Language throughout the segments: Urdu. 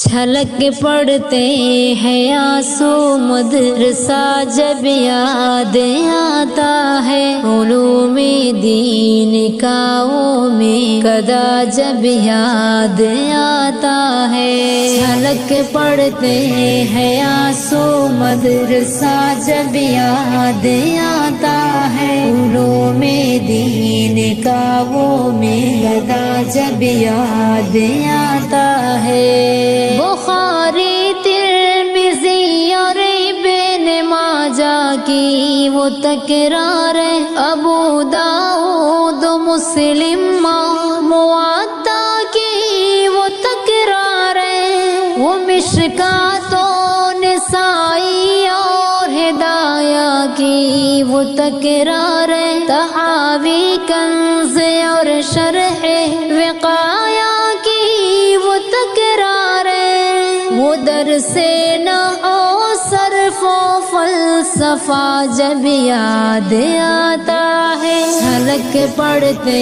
چھلک پڑتے ہیں آنسو مدرسہ جب یاد آتا ہے، علوم دین کا وہ میں قدا جب یاد آتا ہے۔ چھلک پڑتے ہیں آنسو مدرسہ جب یاد آتا ہے، علوم دین کا وہ میں قدا جب یاد آتا ہے۔ بخاری ترمذی اور ابن ماجہ کی وہ تکرار ہے، ابو داؤد مسلم موطا کی وہ تکرار ہے، وہ مشکات و نسائی اور ہدایہ کی وہ تکرار ہے، تحاوی کنز اور شرح وقایہ کی وہ تکرار ہے، وہ درس نحو صرف و فلسفہ جب یاد آتا ہے۔ چھلک پڑتے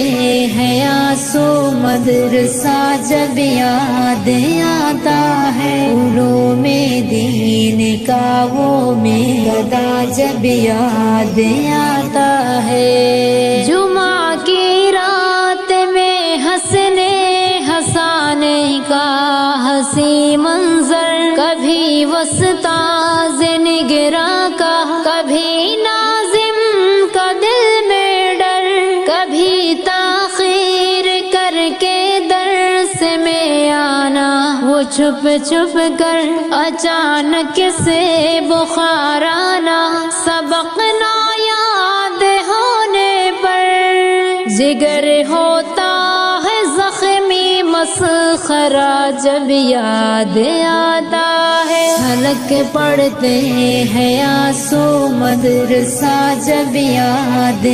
ہیں آنسو مدرسہ جب یاد آتا ہے، علوم دین کا وہ میں قدا جب یاد آتا ہے۔ جمعہ کی رات میں ہنسنے ہنسانے کا ہنسی منظر، کبھی وسطاذ نگراں کا، کبھی ناظم کا دل میں ڈر، کبھی تاخیر کر کے درس میں آنا، وہ چھپ چھپ کر اچانک سے بخار آنا، سبق نہ یاد ہونے پر جگر ہوتا ہے زخمی مسخرہ جب یاد آتا ہے۔ چھلک پڑتے ہیں آنسو مدرسہ جب یاد